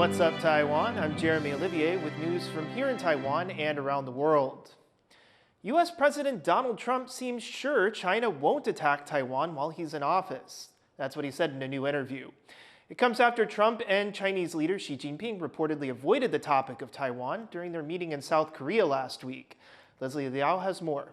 What's up, Taiwan? I'm Jeremy Olivier with news from here in Taiwan and around the world. U.S. President Donald Trump seems sure China won't attack Taiwan while he's in office. That's what he said in a new interview. It comes after Trump and Chinese leader Xi Jinping reportedly avoided the topic of Taiwan during their meeting in South Korea last week. Leslie Liao has more.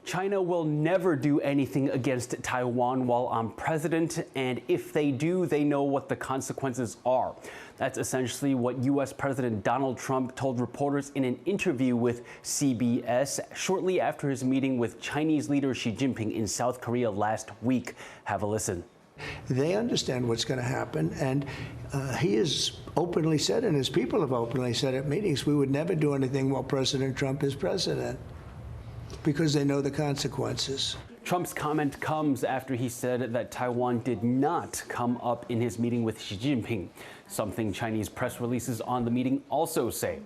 China will never do anything against Taiwan while I'm president, and if they do, they know what the consequences are. That's essentially what U.S. President Donald Trump told reporters in an interview with CBS shortly after his meeting with Chinese leader Xi Jinping in South Korea last week. Have a listen. They understand what's going to happen, and he has openly said, and his people have openly said at meetings, we would never do anything while President Trump is president, because they know the consequences. Trump's comment comes after he said that Taiwan did not come up in his meeting with Xi Jinping, something Chinese press releases on the meeting also say.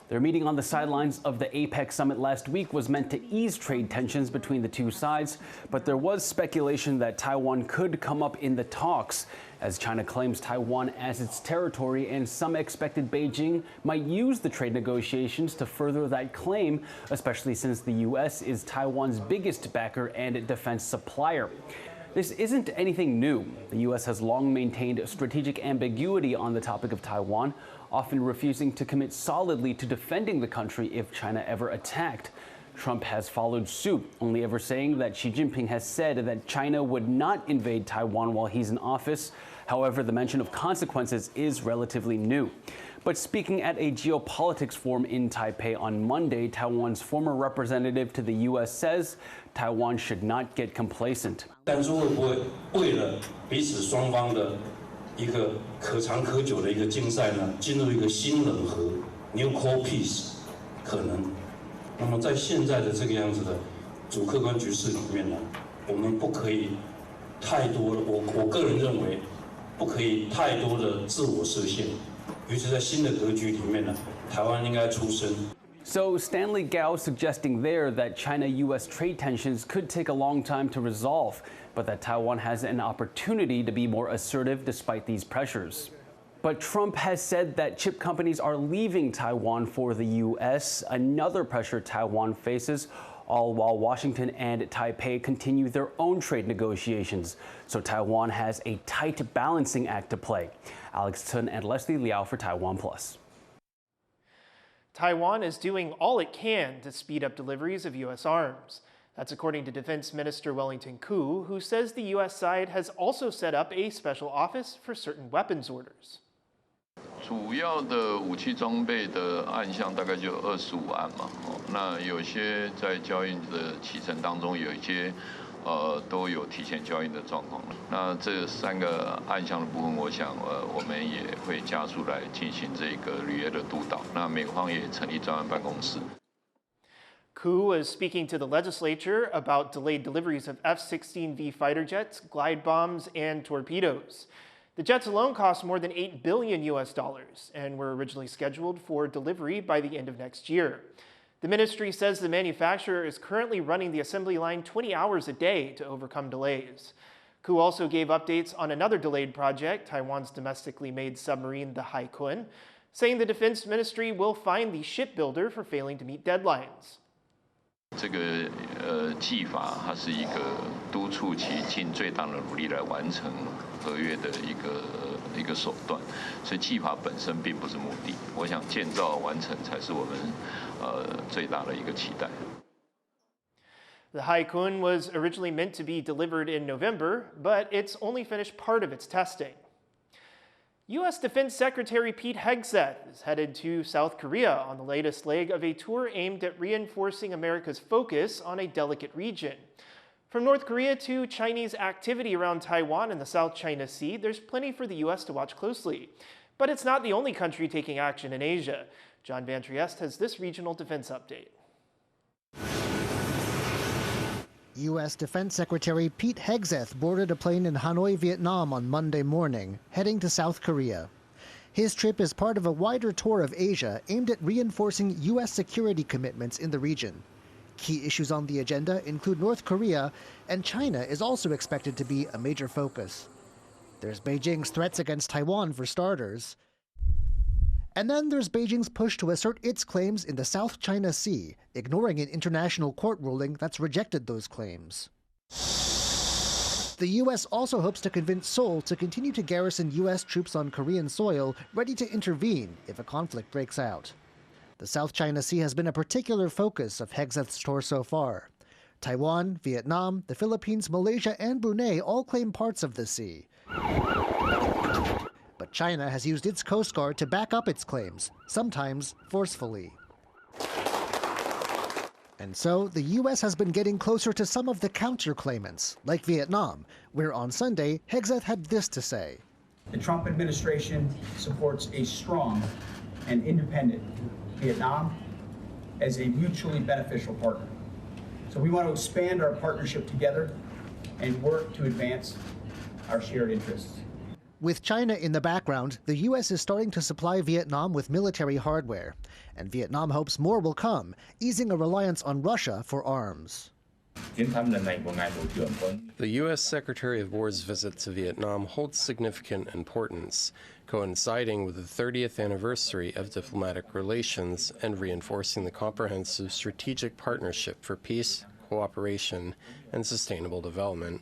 Their meeting on the sidelines of the APEC summit last week was meant to ease trade tensions between the two sides, but there was speculation that Taiwan could come up in the talks, as China claims Taiwan as its territory, and some expected Beijing might use the trade negotiations to further that claim, especially since the U.S. is Taiwan's biggest backer and defense supplier. This isn't anything new. The U.S. has long maintained strategic ambiguity on the topic of Taiwan, often refusing to commit solidly to defending the country if China ever attacked. Trump has followed suit, only ever saying that Xi Jinping has said that China would not invade Taiwan while he's in office. However, the mention of consequences is relatively new. But speaking at a geopolitics forum in Taipei on Monday, Taiwan's former representative to the U.S. says Taiwan should not get complacent. 但是会不会为了彼此双方的一个可长可久的一个竞赛呢，进入一个新冷河 （New Cold Peace） 可能？那么在现在的这个样子的主客观局势里面呢，我们不可以太多的，我个人认为不可以太多的自我设限，尤其在新的格局里面呢，台湾应该出声。 So Stanley Gao suggesting there that China-U.S. trade tensions could take a long time to resolve, but that Taiwan has an opportunity to be more assertive despite these pressures. But Trump has said that chip companies are leaving Taiwan for the U.S., another pressure Taiwan faces, all while Washington and Taipei continue their own trade negotiations. So Taiwan has a tight balancing act to play. Alex Tun and Leslie Liao for TaiwanPlus. Taiwan is doing all it can to speed up deliveries of U.S. arms. That's according to Defense Minister Wellington Koo, who says the U.S. side has also set up a special office for certain weapons orders. 主要的武器装备的案项大概就25案嘛，那有些在交易的期程当中，有一些都有提前交易的状况。那这3个案项的部分，我想我们也会加速来进行这个履约的督导。那美方也成立专案办公室。 Koo was speaking to the legislature about delayed deliveries of F-16V fighter jets, glide bombs, and torpedoes. The jets alone cost more than $8 billion and were originally scheduled for delivery by the end of next year. The ministry says the manufacturer is currently running the assembly line 20 hours a day to overcome delays. Koo also gave updates on another delayed project, Taiwan's domestically made submarine, the Hylo, saying the defense ministry will fine the shipbuilder for failing to meet deadlines. 这个技法，它是一个督促其尽最大的努力来完成合约的一个手段，所以技法本身并不是目的。我想建造完成才是我们最大的一个期待。The Hylo was originally meant to be delivered in November, but it's only finished part of its testing. U.S. Defense Secretary Pete Hegseth is headed to South Korea on the latest leg of a tour aimed at reinforcing America's focus on a delicate region. From North Korea to Chinese activity around Taiwan and the South China Sea, there's plenty for the U.S. to watch closely. But it's not the only country taking action in Asia. John Van Trieste has this regional defense update. U.S. Defense Secretary Pete Hegseth boarded a plane in Hanoi, Vietnam on Monday morning, heading to South Korea. His trip is part of a wider tour of Asia aimed at reinforcing U.S. security commitments in the region. Key issues on the agenda include North Korea, and China is also expected to be a major focus. There's Beijing's threats against Taiwan for starters. And then there's Beijing's push to assert its claims in the South China Sea, ignoring an international court ruling that's rejected those claims. The U.S. also hopes to convince Seoul to continue to garrison U.S. troops on Korean soil, ready to intervene if a conflict breaks out. The South China Sea has been a particular focus of Hegseth's tour so far. Taiwan, Vietnam, the Philippines, Malaysia, and Brunei all claim parts of the sea. But China has used its Coast Guard to back up its claims, sometimes forcefully. And so, the U.S. has been getting closer to some of the counter-claimants, like Vietnam, where on Sunday, Hegseth had this to say. The Trump administration supports a strong and independent Vietnam as a mutually beneficial partner. So we want to expand our partnership together and work to advance our shared interests. With China in the background, the U.S. is starting to supply Vietnam with military hardware, and Vietnam hopes more will come, easing a reliance on Russia for arms. The U.S. Secretary of War's visit to Vietnam holds significant importance, coinciding with the 30th anniversary of diplomatic relations and reinforcing the comprehensive strategic partnership for peace, cooperation, and sustainable development,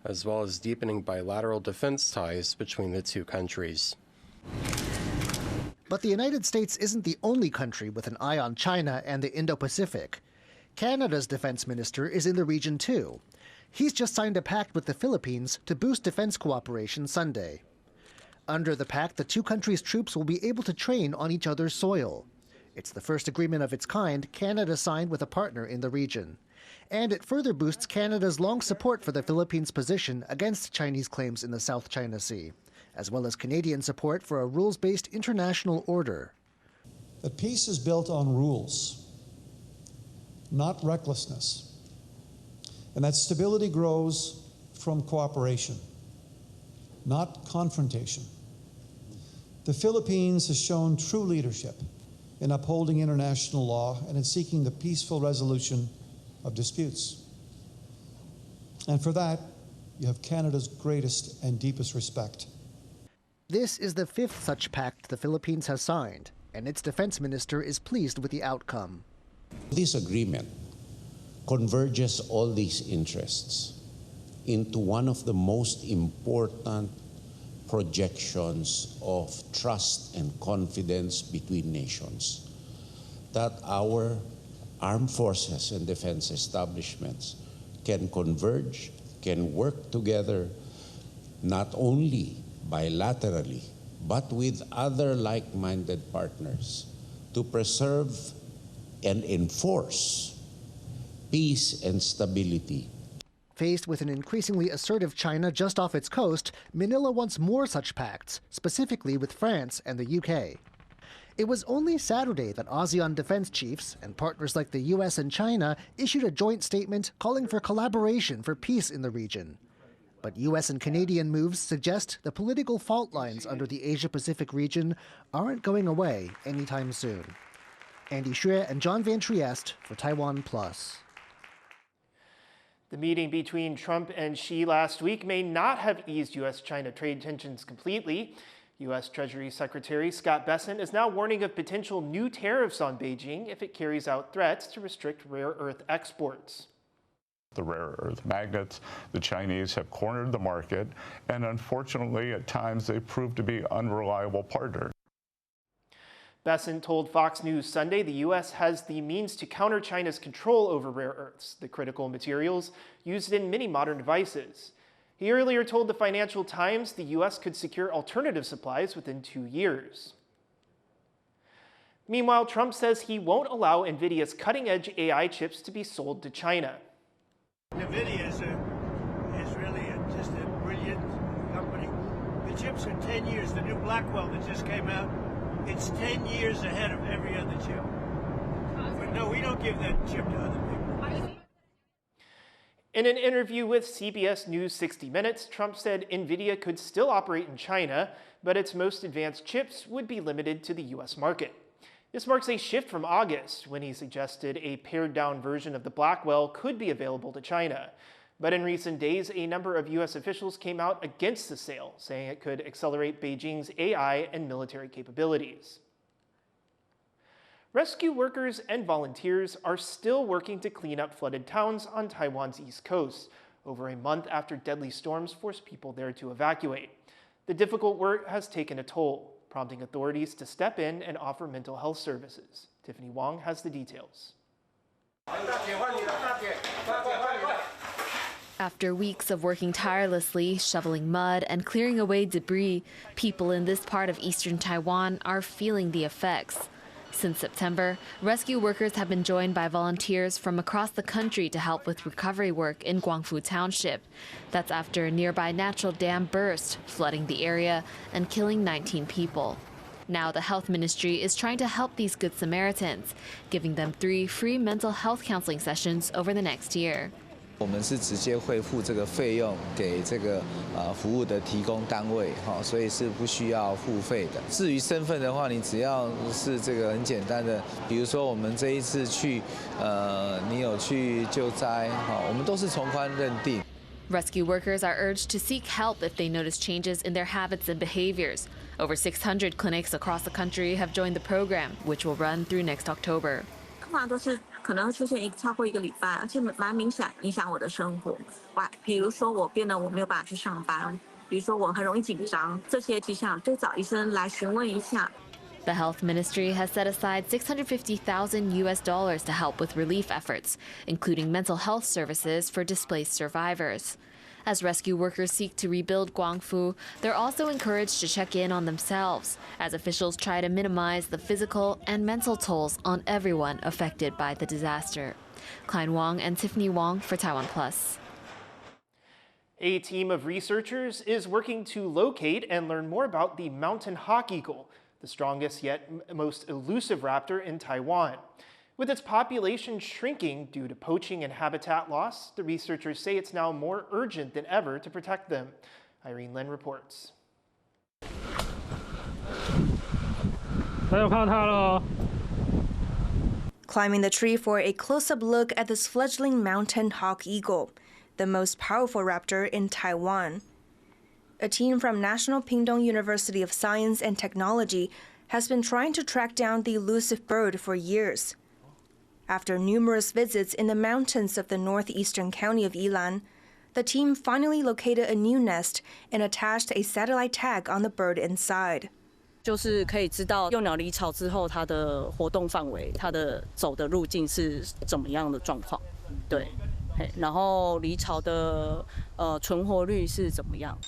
as well as deepening bilateral defense ties between the two countries. But the United States isn't the only country with an eye on China and the Indo-Pacific. Canada's defense minister is in the region too. He's just signed a pact with the Philippines to boost defense cooperation Sunday. Under the pact, the two countries' troops will be able to train on each other's soil. It's the first agreement of its kind Canada signed with a partner in the region. And it further boosts Canada's long support for the Philippines' position against Chinese claims in the South China Sea, as well as Canadian support for a rules-based international order. That peace is built on rules, not recklessness, and that stability grows from cooperation, not confrontation. The Philippines has shown true leadership in upholding international law and in seeking the peaceful resolution of disputes. And for that, you have Canada's greatest and deepest respect. This is the fifth such pact the Philippines has signed, and its defense minister is pleased with the outcome. This agreement converges all these interests into one of the most important projections of trust and confidence between nations, that our armed forces and defense establishments can converge, can work together, not only bilaterally, but with other like-minded partners to preserve and enforce peace and stability. Faced with an increasingly assertive China just off its coast, Manila wants more such pacts, specifically with France and the UK. It was only Saturday that ASEAN defense chiefs and partners like the US and China issued a joint statement calling for collaboration for peace in the region. But US and Canadian moves suggest the political fault lines under the Asia-Pacific region aren't going away anytime soon. Andy Xue and John Van Trieste for TaiwanPlus. The meeting between Trump and Xi last week may not have eased U.S.-China trade tensions completely. U.S. Treasury Secretary Scott Bessent is now warning of potential new tariffs on Beijing if it carries out threats to restrict rare earth exports. The rare earth magnets, the Chinese have cornered the market, and unfortunately, at times, they proved to be unreliable partners. Bessent told Fox News Sunday the U.S. has the means to counter China's control over rare earths, the critical materials used in many modern devices. He earlier told the Financial Times the U.S. could secure alternative supplies within 2 years. Meanwhile, Trump says he won't allow Nvidia's cutting-edge AI chips to be sold to China. Nvidia is really just a brilliant company. The chips are 10 years. The new Blackwell that just came out, it's 10 years ahead of every other chip. But no, we don't give that chip to other people. In an interview with CBS News 60 Minutes, Trump said Nvidia could still operate in China, but its most advanced chips would be limited to the U.S. market. This marks a shift from August, when he suggested a pared-down version of the Blackwell could be available to China. But in recent days, a number of U.S. officials came out against the sale, saying it could accelerate Beijing's AI and military capabilities. Rescue workers and volunteers are still working to clean up flooded towns on Taiwan's east coast, over a month after deadly storms forced people there to evacuate. The difficult work has taken a toll, prompting authorities to step in and offer mental health services. Tiffany Wong has the details. After weeks of working tirelessly, shoveling mud and clearing away debris, people in this part of eastern Taiwan are feeling the effects. Since September, rescue workers have been joined by volunteers from across the country to help with recovery work in Guangfu Township. That's after a nearby natural dam burst, flooding the area and killing 19 people. Now the health ministry is trying to help these good Samaritans, giving them 3 free mental health counseling sessions over the next year. 我们是直接汇付这个费用给这个服务的提供单位，所以是不需要付费的。至于身份的话，你只要是这个很简单的，比如说我们这一次去，你有去救灾，我们都是从宽认定。 Rescue workers are urged to seek help if they notice changes in their habits and behaviors. Over 600 clinics across the country have joined the program, which will run through next October. 通常都是可能会出现超过1个礼拜，而且蛮明显影响我的生活。比如说我变得我没有办法去上班，比如说我很容易紧张，这些迹象就找医生来询问一下。 The health ministry has set aside $650,000 to help with relief efforts, including mental health services for displaced survivors. As rescue workers seek to rebuild Guangfu, they're also encouraged to check in on themselves, as officials try to minimize the physical and mental tolls on everyone affected by the disaster. Klein Wong and Tiffany Wong for TaiwanPlus. A team of researchers is working to locate and learn more about the mountain hawk eagle, the strongest yet most elusive raptor in Taiwan. With its population shrinking due to poaching and habitat loss, the researchers say it's now more urgent than ever to protect them. Irene Lin reports. Climbing the tree for a close-up look at this fledgling mountain hawk eagle, the most powerful raptor in Taiwan. A team from National Pingtung University of Science and Technology has been trying to track down the elusive bird for years. After numerous visits in the mountains of the northeastern county of Yilan, the team finally located a new nest and attached a satellite tag on the bird inside. 就是可以知道幼鸟离巢之后，它的活动范围、它的走的路径是怎么样的状况，对，然后离巢的存活率是怎么样。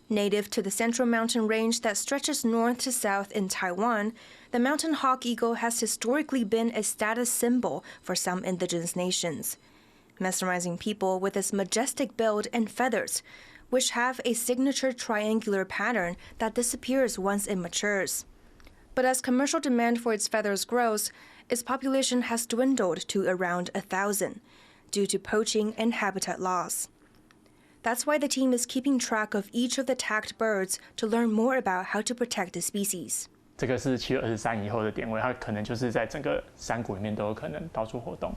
Native to the central mountain range that stretches north to south in Taiwan, the mountain hawk eagle has historically been a status symbol for some indigenous nations, mesmerizing people with its majestic build and feathers, which have a signature triangular pattern that disappears once it matures. But as commercial demand for its feathers grows, its population has dwindled to around 1,000 due to poaching and habitat loss. That's why the team is keeping track of each of the tagged birds to learn more about how to protect the species. 这个是7月23以后的点位，它可能就是在整个山谷里面都有可能到处活动。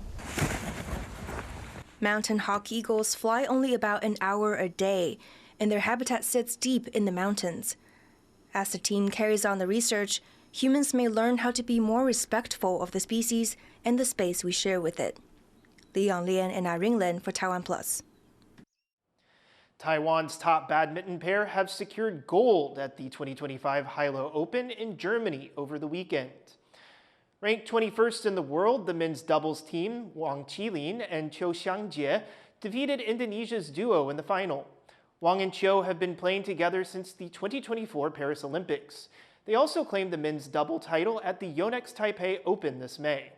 Mountain hawk eagles fly only about an hour a day, and their habitat sits deep in the mountains. As the team carries on the research, humans may learn how to be more respectful of the species and the space we share with it. Liang Lian and Irene Lin for TaiwanPlus. Taiwan's top badminton pair have secured gold at the 2025 Hylo Open in Germany over the weekend. Ranked 21st in the world, the men's doubles team, Wang Qilin and Qiu Xiangjie, defeated Indonesia's duo in the final. Wang and Qiu have been playing together since the 2024 Paris Olympics. They also claimed the men's double title at the Yonex Taipei Open this May.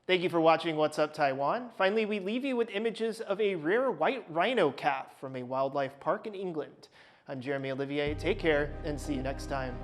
Thank you for watching What's Up Taiwan. Finally, we leave you with images of a rare white rhino calf from a wildlife park in England. I'm Jeremy Olivier. Take care and see you next time.